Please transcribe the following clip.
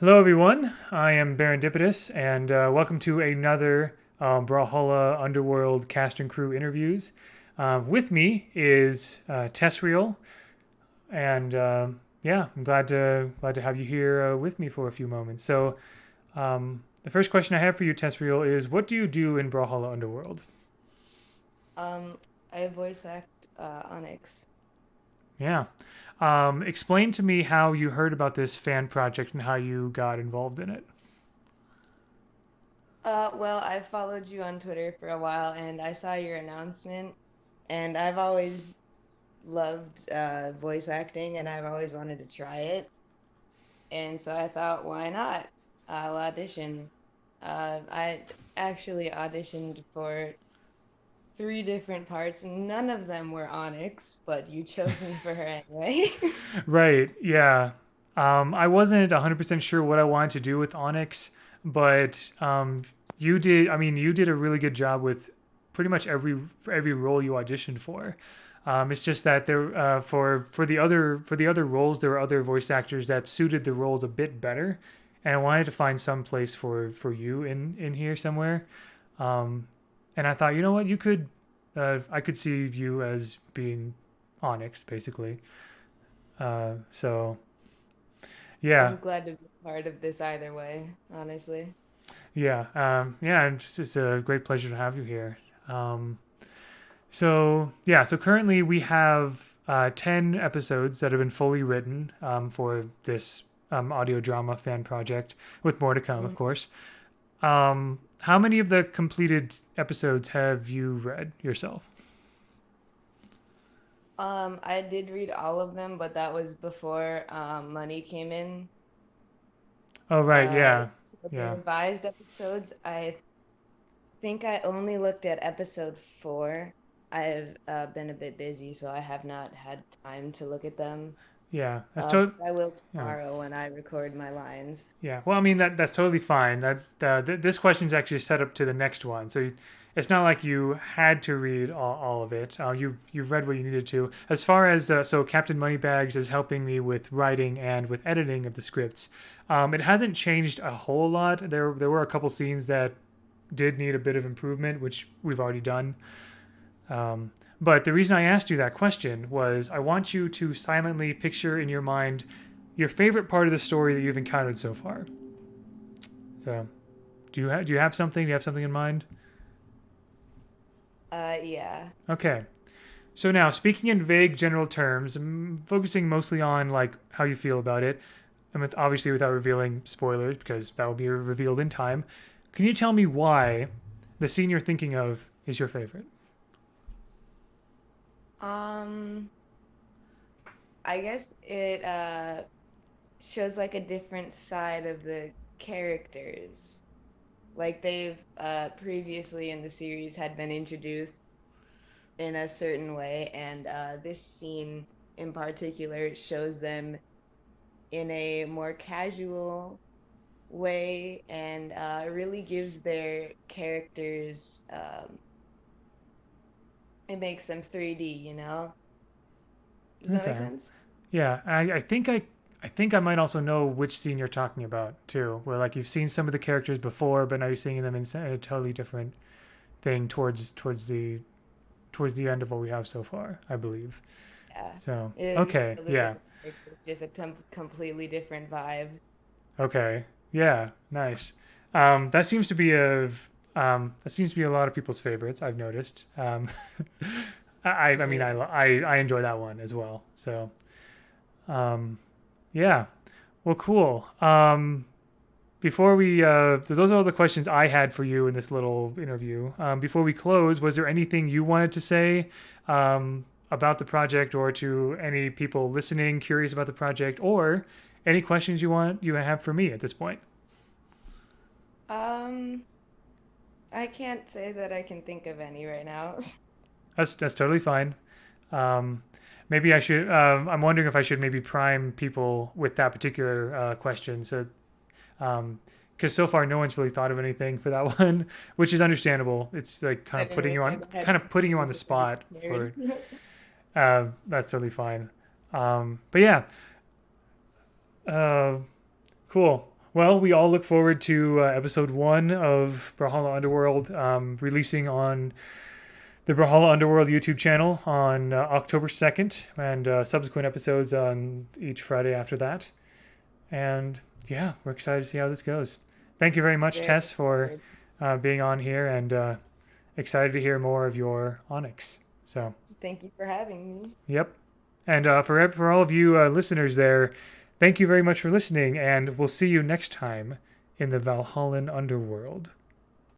Hello, everyone. I am Barendipitous, and welcome to another Brawlhalla Underworld cast and crew interviews. With me is Tessriel, and yeah, I'm glad to have you here with me for a few moments. So, the first question I have for you, Tessriel, is what do you do in Brawlhalla Underworld? Um, I voice act Onyx. Yeah, explain to me how you heard about this fan project and how you got involved in it. Well, I followed you on Twitter for a while and I saw your announcement, and I've always loved voice acting and I've always wanted to try it. And so I thought, why not? I'll audition. I actually auditioned for three different parts. None of them were Onyx, but you chose me for her anyway. Right. Yeah. I wasn't 100% sure what I wanted to do with Onyx, but you did. I mean, you did a really good job with pretty much every role you auditioned for. It's just that there for the other roles there were other voice actors that suited the roles a bit better, and I wanted to find some place for you in here somewhere. Um, and I thought, you know what, I could see you as being Onyx basically. So yeah, I'm glad to be part of this either way, honestly. yeah, it's a great pleasure to have you here. Um, so yeah, so currently we have 10 episodes that have been fully written for this audio drama fan project, with more to come, of course. How many of the completed episodes have you read yourself? I did read all of them, but that was before money came in. Oh right, yeah, So the yeah. revised episodes, I think I only looked at episode 4. I've been a bit busy, so I have not had time to look at them. Yeah, But I will yeah. tomorrow when I record my lines. Yeah, well, I mean that's totally fine. This question is actually set up to the next one, so it's not like you had to read all of it. You've read what you needed to. As far as so Captain Moneybags is helping me with writing and with editing of the scripts. It hasn't changed a whole lot. There were a couple scenes that did need a bit of improvement, which we've already done. Um, but the reason I asked you that question was I want you to silently picture in your mind your favorite part of the story that you've encountered so far. So, do you have something? Do you have something in mind? Yeah. Okay. So now, speaking in vague general terms, focusing mostly on like how you feel about it, and obviously without revealing spoilers because that will be revealed in time. Can you tell me why the scene you're thinking of is your favorite? Um, I guess it shows like a different side of the characters. Like they've previously in the series had been introduced in a certain way, and this scene in particular shows them in a more casual way, and really gives their characters, it makes them 3D, you know? Does that make Okay. sense? Yeah, I think I might also know which scene you're talking about too, where like you've seen some of the characters before, but now you're seeing them in a totally different thing towards the end of what we have so far, I believe. Yeah. So It's okay, still the same yeah, character, just a completely different vibe. okay, yeah, nice. That seems to be a lot of people's favorites. I've noticed. I mean Yeah. I enjoy that one as well. So um, yeah, well, cool. Before we, so those are all the questions I had for you in this little interview. Before we close, was there anything you wanted to say about the project, or to any people listening curious about the project, or any questions you have for me at this point? Um, I can't say that I can think of any right now. That's totally fine. Um, maybe I should. I'm wondering if I should maybe prime people with that particular question. So because so far no one's really thought of anything for that one, which is understandable. It's like I didn't realize I had kind of putting you on the was already spot prepared. for. That's totally fine. But yeah, uh, cool. Well, we all look forward to episode 1 of Brawlhalla Underworld releasing on the Brawlhalla Underworld YouTube channel on October 2nd, and subsequent episodes on each Friday after that. And yeah, we're excited to see how this goes. Thank you very much, Very Tess, for good. being on here, and excited to hear more of your Onyx. So, Thank you for having me. yep. And for all of you listeners there, thank you very much for listening, and we'll see you next time in the Valhallan Underworld.